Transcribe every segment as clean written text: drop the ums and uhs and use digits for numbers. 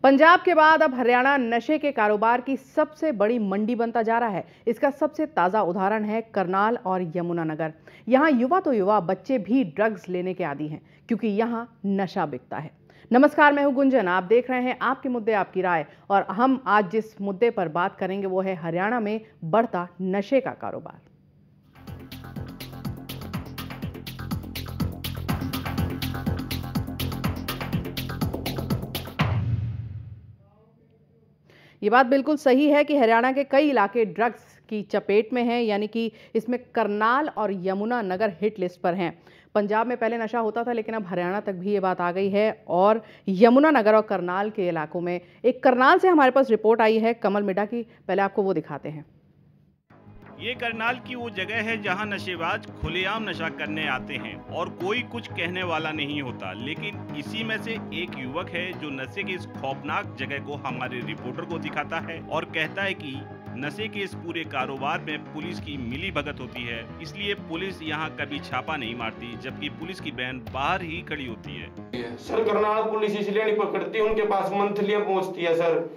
पंजाब के बाद अब हरियाणा नशे के कारोबार की सबसे बड़ी मंडी बनता जा रहा है। इसका सबसे ताज़ा उदाहरण है करनाल और यमुनानगर। यहाँ युवा तो युवा, बच्चे भी ड्रग्स लेने के आदी हैं क्योंकि यहाँ नशा बिकता है। नमस्कार, मैं हूँ गुंजन। आप देख रहे हैं आपके मुद्दे आपकी राय, और हम आज जिस मुद्दे पर बात करेंगे वो है हरियाणा में बढ़ता नशे का कारोबार। ये बात बिल्कुल सही है कि हरियाणा के कई इलाके ड्रग्स की चपेट में हैं, यानी कि इसमें करनाल और यमुनानगर हिट लिस्ट पर हैं। पंजाब में पहले नशा होता था, लेकिन अब हरियाणा तक भी ये बात आ गई है और यमुनानगर और करनाल के इलाकों में। एक करनाल से हमारे पास रिपोर्ट आई है कमल मिड्ढा की, पहले आपको वो दिखाते हैं। ये करनाल की वो जगह है जहां नशेबाज खुलेआम नशा करने आते हैं और कोई कुछ कहने वाला नहीं होता। लेकिन इसी में से एक युवक है जो नशे की इस खौफनाक जगह को हमारे रिपोर्टर को दिखाता है और कहता है कि नशे के इस पूरे कारोबार में पुलिस की मिली भगत होती है, इसलिए पुलिस यहाँ कभी छापा नहीं मारती, जबकि पुलिस की वैन बाहर ही खड़ी होती है। सर, करनाल पुलिस इसलिए नहीं पकड़ती, उनके पास मंथलियां पहुंचती है सर,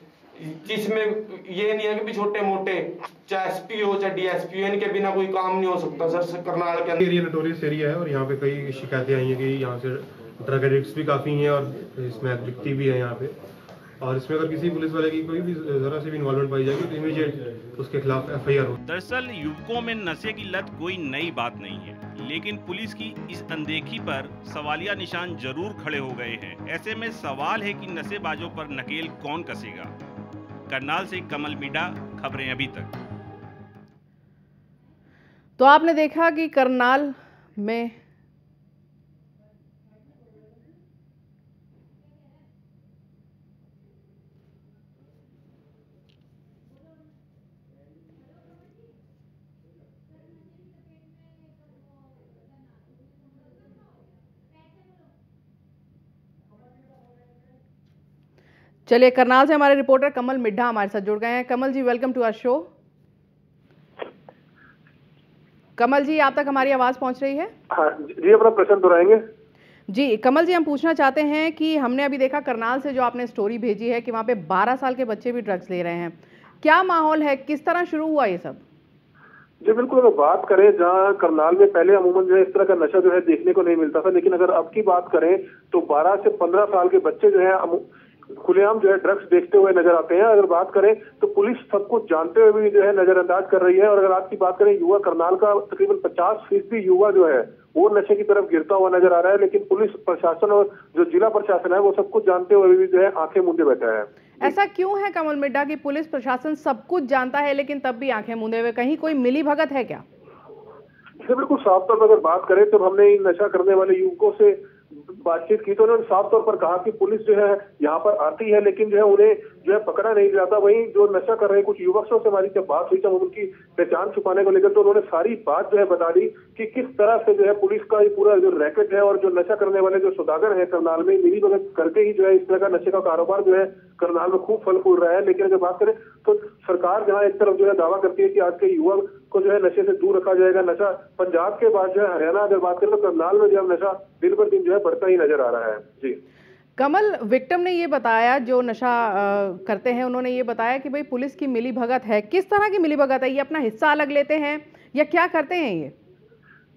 जिसमें ये नहीं है कि भी छोटे मोटे चाहे एसपी हो चाहे डीएसपी हो, इनके बिना कोई काम नहीं हो सकता सर। करनाल के अंदर एरिया नोटोरियस एरिया है और यहाँ पे कई शिकायतें आई हैं कि यहाँ से ड्रग एडिक्ट्स भी काफ़ी हैं और इसमें बिकती भी है यहाँ पे। और इसमें अगर किसी पुलिस वाले की कोई भी जरा से भी इन्वॉल्वमेंट पाई जाएगी तो इमीडिएट उसके खिलाफ एफआईआर हो। दरअसल युवकों में नशे की लत कोई नई बात नहीं है, लेकिन पुलिस की इस अनदेखी पर सवालिया निशान जरूर खड़े हो गए हैं। ऐसे में सवाल है कि नशेबाजों पर नकेल कौन कसेगा। करनाल से कमल मिड्ढा, खबरें अभी तक। तो आपने देखा कि करनाल में चलिए, करनाल से हमारे रिपोर्टर कमल मिड्ढा हमारे साथ जुड़ गए हैं। कमल जी, वेलकम टू आवर शो। कमल जी, आप तक हमारी आवाज पहुंच रही है? हाँ जी, अपना प्रश्न दोहराएंगे। जी कमल जी, हम पूछना चाहते हैं कि हमने अभी देखा करनाल से जो आपने स्टोरी भेजी है कि वहां पे 12 साल के बच्चे भी ड्रग्स ले रहे हैं। क्या माहौल है, किस तरह शुरू हुआ ये सब? जी बिल्कुल, अगर बात करें जहाँ करनाल में पहले अमूमन जो है इस तरह का नशा जो है देखने को नहीं मिलता था, लेकिन अगर अब की बात करें तो 12 से 15 साल के बच्चे जो है खुलेआम जो है ड्रग्स देखते हुए नजर आते हैं। अगर बात करें तो पुलिस सब कुछ जानते हुए भी जो है नजरअंदाज कर रही है। और अगर आज की बात करें युवा, करनाल का तकरीबन 50% युवा जो है वो नशे की तरफ गिरता हुआ नजर आ रहा है, लेकिन पुलिस प्रशासन और जो जिला प्रशासन है वो सब कुछ जानते हुए भी जो है आंखें मूंदे बैठा है। ऐसा क्यों है कमल मिड्ढा कि पुलिस प्रशासन सब कुछ जानता है लेकिन तब भी आंखें मूंदे हुए? कहीं कोई मिली भगत है क्या? इससे बिल्कुल साफ तौर पर अगर बात करें तो हमने इन नशा करने वाले युवकों से बातचीत की तो उन्होंने साफ तौर पर कहा कि पुलिस जो है यहाँ पर आती है, लेकिन जो है उन्हें जो है पकड़ा नहीं जाता। वहीं जो नशा कर रहे कुछ युवकों से हमारी जब बात हुई तब उनकी पहचान छुपाने को लेकर तो उन्होंने सारी बात जो है बता दी कि किस तरह से जो है पुलिस का ये पूरा जो रैकेट है और जो नशा करने वाले जो सौदागर है करनाल में मिली भगत करके ही जो है इस तरह का नशे का कारोबार जो है करनाल में खूब फल फूल रहा है। लेकिन अगर बात करें तो सरकार जहाँ एक तरफ जो है दावा करती है कि आज के युवा को जो है नशे से दूर रखा जाएगा, नशा पंजाब के बाद जो है हरियाणा अगर बात करें तो करनाल में जो है नशा दिन पर दिन जो है बढ़ता ही नजर आ रहा है। जी कमल, विक्टिम ने ये बताया, जो नशा करते हैं उन्होंने ये बताया कि भाई पुलिस की मिली भगत है। किस तरह की मिली भगत है? ये अपना हिस्सा अलग लेते हैं या क्या करते हैं ये?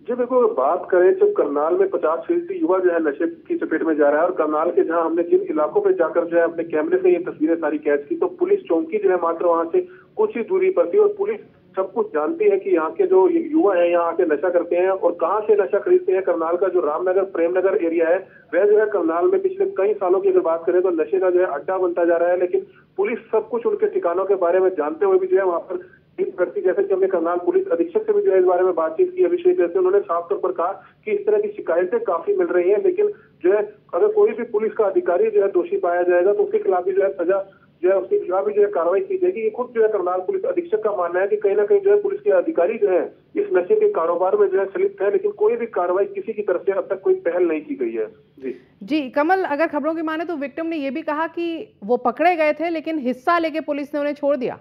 जी बिल्कुल, बात करें जब करनाल में 50% युवा जो है नशे की चपेट में जा रहा है और करनाल के जहां हमने जिन इलाकों पे जाकर जो है अपने कैमरे से ये तस्वीरें सारी कैद की तो पुलिस चौकी जो है मात्र वहां से कुछ ही दूरी पर थी और पुलिस सब कुछ जानती है कि यहाँ के जो युवा है यहाँ आके नशा करते हैं और कहाँ से नशा खरीदते हैं। करनाल का जो रामनगर प्रेमनगर एरिया है वह जो है करनाल में पिछले कई सालों की अगर बात करें तो नशे का जो है अड्डा बनता जा रहा है, लेकिन पुलिस सब कुछ उनके ठिकानों के बारे में जानते हुए भी जो है वहाँ पर व्यक्ति जैसे कि हमने करनाल पुलिस अधीक्षक से भी जो है इस बारे में बातचीत की अभिषेक, जैसे उन्होंने साफ तौर पर कहा कि इस तरह की शिकायतें काफी मिल रही हैं, लेकिन जो है अगर कोई भी पुलिस का अधिकारी जो है दोषी पाया जाएगा तो उसके खिलाफ भी जो है सजा जो है उसके खिलाफ भी जो है कार्रवाई की जाएगी। ये खुद जो है करनाल पुलिस अधीक्षक का मानना है कि कहीं ना कहीं जो है पुलिस के अधिकारी जो है इस नशे के कारोबार में जो है संलिप्त है, लेकिन कोई भी कार्रवाई किसी की तरफ से अब तक कोई पहल नहीं की गई है। जी कमल, अगर खबरों की माने तो विक्टिम ने ये भी कहा कि वो पकड़े गए थे लेकिन हिस्सा लेके पुलिस ने उन्हें छोड़ दिया।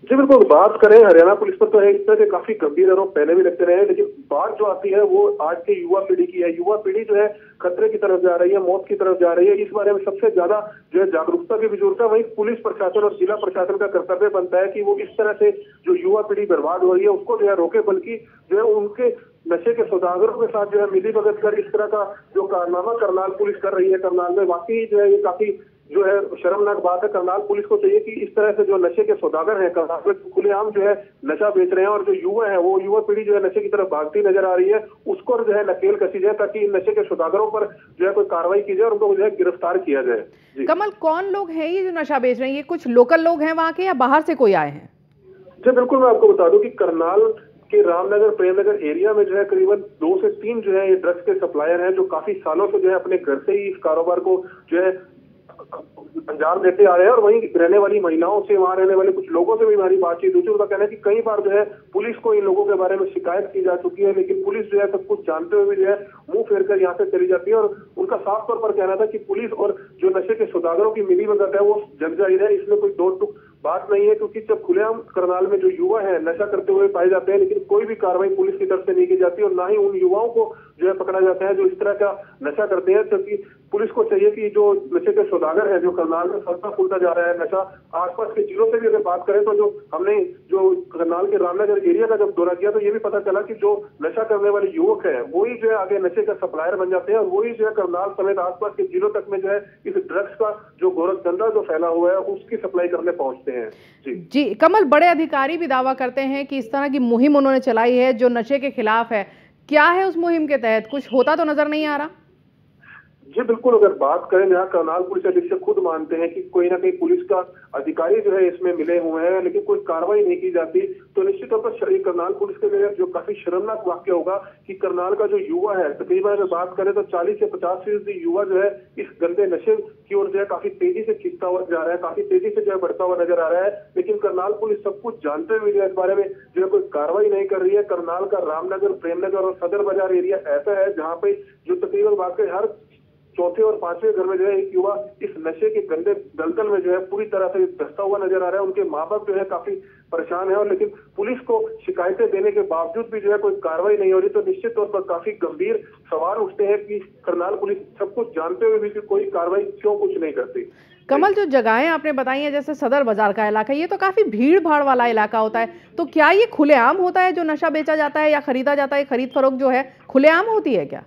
जी बिल्कुल, बात करें हरियाणा पुलिस पर तो है इस तरह के काफी गंभीर आरोप पहले भी लगते रहे हैं, लेकिन बात जो आती है वो आज के युवा पीढ़ी की है। युवा पीढ़ी जो है खतरे की तरफ जा रही है, मौत की तरफ जा रही है। इस बारे में सबसे ज्यादा जो है जागरूकता की भी जरूरत है। वहीं पुलिस प्रशासन और जिला प्रशासन का कर्तव्य बनता है कि वो इस तरह से जो युवा पीढ़ी बर्बाद हो रही है उसको जो है रोके, बल्कि जो है उनके नशे के सौदागरों के साथ जो है मिली भगत कर इस तरह का जो कारनामा करनाल पुलिस कर रही है करनाल में, वाकई जो है ये काफी जो है शर्मनाक बात है। करनाल पुलिस को चाहिए कि इस तरह से जो नशे के सौदागर हैं करनाल में खुलेआम जो है नशा बेच रहे हैं और जो युवा है वो युवा पीढ़ी जो है नशे की तरफ भागती नजर आ रही है, उसको जो है नकेल कसी जाए ताकि इन नशे के सौदागरों पर जो है कोई कार्रवाई की जाए और उनको जो है गिरफ्तार किया जाए। कमल, कौन लोग हैं ये जो नशा बेच रहे हैं? ये कुछ लोकल लोग हैं वहाँ के या बाहर से कोई आए हैं? जी बिल्कुल, मैं आपको बता दूं कि करनाल के रामनगर प्रेमनगर एरिया में जो है करीबन 2 से 3 जो है ये ड्रग्स के सप्लायर हैं जो काफी सालों से जो है अपने घर से ही इस कारोबार को जो है अंजाम देते आ रहे हैं। और वहीं रहने वाली महिलाओं से, वहां रहने वाले कुछ लोगों से भी हमारी बातचीत हुई थी। उनका कहना है कि कई बार जो है पुलिस को इन लोगों के बारे में शिकायत की जा चुकी है, लेकिन पुलिस जो है सब कुछ जानते हुए भी जो है मुंह फेर कर यहाँ से चली जाती है। और उनका साफ तौर पर कहना था कि पुलिस और जो नशे के सौदागरों की मिलीभगत है वो जग जाहिर है, इसमें कोई दो टूक बात नहीं है। क्योंकि जब खुलेआम करनाल में जो युवा है नशा करते हुए पाए जाते हैं, लेकिन कोई भी कार्रवाई पुलिस की तरफ से नहीं की जाती और ना ही उन युवाओं को जो है पकड़ा जाता है जो इस तरह का नशा करते हैं। क्योंकि पुलिस को चाहिए कि जो नशे के सौदागर है जो करनाल में फलता फूलता जा रहा है नशा, आसपास के जिलों से भी अगर बात करें तो जो हमने जो करनाल के रामनगर एरिया का जब दौरा किया तो ये भी पता चला कि जो नशा करने वाले युवक है वही जो है आगे नशे का सप्लायर बन जाते हैं और वही जो है करनाल समेत आसपास के जिलों तक में जो है इस ड्रग्स का जो गोरख धंधा जो फैला हुआ है उसकी सप्लाई करने पहुंचते हैं। जी कमल, बड़े अधिकारी भी दावा करते हैं कि इस तरह की मुहिम उन्होंने चलाई है जो नशे के खिलाफ है। क्या है उस मुहिम के तहत? कुछ होता तो नजर नहीं आ रहा। जी बिल्कुल, अगर बात करें जहाँ करनाल पुलिस अधीक्षक खुद मानते हैं कि कोई ना कोई पुलिस का अधिकारी जो है इसमें मिले हुए हैं लेकिन कोई कार्रवाई नहीं की जाती, तो निश्चित तौर पर करनाल पुलिस के लिए जो काफी शर्मनाक वाक्य होगा कि करनाल का जो युवा है तकरीबन अगर बात करें तो 40 से 50% युवा जो है इस गंदे नशे की ओर जो है काफी तेजी से खिंचता हुआ जा रहा है, काफी तेजी से जो है बढ़ता हुआ नजर आ रहा है। लेकिन करनाल पुलिस सब कुछ जानते हुए जो है इस बारे में जो है कोई कार्रवाई नहीं कर रही है। करनाल का रामनगर, प्रेमनगर और सदर बाजार एरिया ऐसा है जहाँ पे जो तकरीबन बात करें हर चौथे और पांचवें घर में जो है एक युवा इस नशे के गंदे दलदल में जो है पूरी तरह से धंसता हुआ नजर आ रहा है। उनके माँ बाप जो है काफी परेशान है और लेकिन पुलिस को शिकायतें देने के बावजूद भी जो है कोई कार्रवाई नहीं हो रही, तो निश्चित तौर पर काफी गंभीर सवाल उठते हैं कि करनाल पुलिस सब कुछ जानते हुए भी कोई कार्रवाई क्यों कुछ नहीं करती। कमल, जो जगहें आपने बताई हैं जैसे सदर बाजार का इलाका, ये तो काफी भीड़ भाड़ वाला इलाका होता है, तो क्या ये खुलेआम होता है जो नशा बेचा जाता है या खरीदा जाता है? खरीद फरोख्त जो है खुलेआम होती है क्या?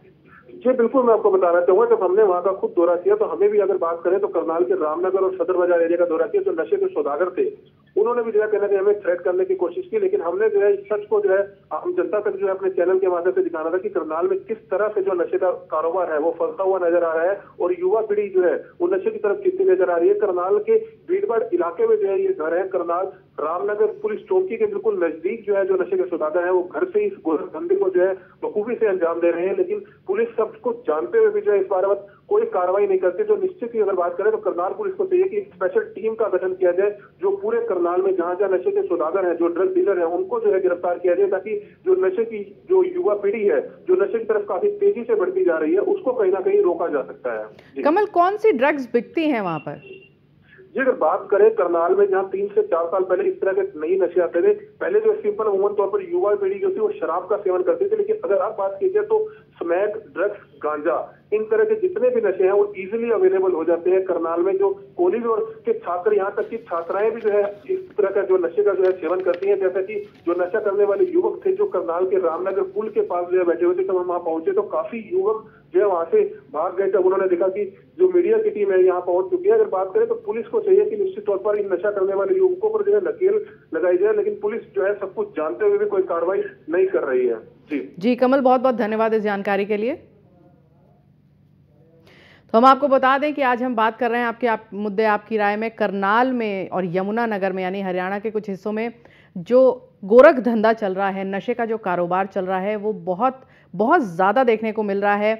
जी बिल्कुल, मैं आपको बताना चाहूंगा जब हमने वहां का खुद दौरा किया तो हमें भी अगर बात करें तो करनाल के रामनगर और सदर बाजार एरिया का दौरा किया, जो नशे के सौदागर थे उन्होंने भी जो है कहना कि हमें थ्रेट करने की कोशिश की, लेकिन हमने जो है इस सच को जो है आम जनता तक जो है अपने चैनल के माध्यम से दिखाना था कि करनाल में किस तरह से जो नशे का कारोबार है वो फंसता हुआ नजर आ रहा है और युवा पीढ़ी जो है वो नशे की तरफ खिंचती नजर आ रही है। करनाल के भीड़भाड़ इलाके में जो है ये घर है। करनाल रामनगर पुलिस चौकी के बिल्कुल नजदीक जो है जो नशे के सौदागर है वो घर से इस गोरख धंधे को जो है बखूबी से अंजाम दे रहे हैं, लेकिन पुलिस सब कुछ जानते हुए भी जो है इस बारे में कोई कार्रवाई नहीं करती। जो निश्चित ही अगर बात करें तो करनाल पुलिस को चाहिए कि एक स्पेशल टीम का गठन किया जाए जो पूरे करनाल में जहां जहां नशे के सौदागर हैं, जो ड्रग डीलर हैं, उनको जो है गिरफ्तार किया जाए ताकि जो नशे की जो युवा पीढ़ी है जो नशे की तरफ काफी तेजी से बढ़ती जा रही है उसको कहीं ना कहीं रोका जा सकता है। कमल, कौन सी ड्रग्स बिकती हैं वहां पर? जी अगर बात करें करनाल में जहाँ 3 से 4 साल पहले इस तरह के नई नशे आते थे, पहले जो सिंपल अमूमन तौर पर युवा पीढ़ी जो थी वो शराब का सेवन करती थी, लेकिन अगर आप बात कीजिए तो स्मैक, ड्रग्स, गांजा, इन तरह के जितने भी नशे हैं वो इजीली अवेलेबल हो जाते हैं करनाल में। जो कॉलेज और के छात्र, यहाँ तक कि छात्राएं भी जो है इस तरह का जो नशे का जो है सेवन करती हैं। जैसे कि जो नशा करने वाले युवक थे जो करनाल के रामनगर पुल के पास जो है बैठे हुए थे, जब हम वहाँ पहुंचे तो काफी युवक जो है वहां से भाग गए। जब उन्होंने देखा कि जो मीडिया की टीम है यहाँ पहुंच चुकी है, अगर बात करें तो पुलिस को चाहिए कि निश्चित तौर पर इन नशा करने वाले युवकों पर जो है नकेल लगाई जाए, लेकिन पुलिस जो है सब कुछ जानते हुए भी कोई कार्रवाई नहीं कर रही है। जी कमल, बहुत बहुत धन्यवाद इस जानकारी के लिए। तो हम आपको बता दें कि आज हम बात कर रहे हैं मुद्दे आपकी राय में करनाल में और यमुनानगर में यानी हरियाणा के कुछ हिस्सों में जो गोरख धंधा चल रहा है, नशे का जो कारोबार चल रहा है वो बहुत बहुत ज़्यादा देखने को मिल रहा है।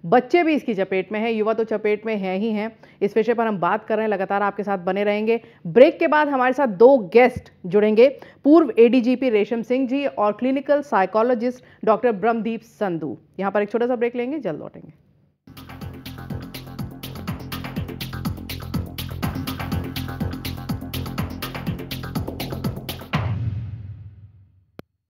बच्चे भी इसकी चपेट में हैं, युवा तो चपेट में हैं ही हैं। इस विषय पर हम बात कर रहे हैं, लगातार आपके साथ बने रहेंगे। ब्रेक के बाद हमारे साथ 2 गेस्ट जुड़ेंगे, पूर्व एडीजीपी रेशम सिंह जी और clinical psychologist doctor Brahmdeep Sandhu. यहाँ पर एक छोटा सा ब्रेक लेंगे, जल्द लौटेंगे।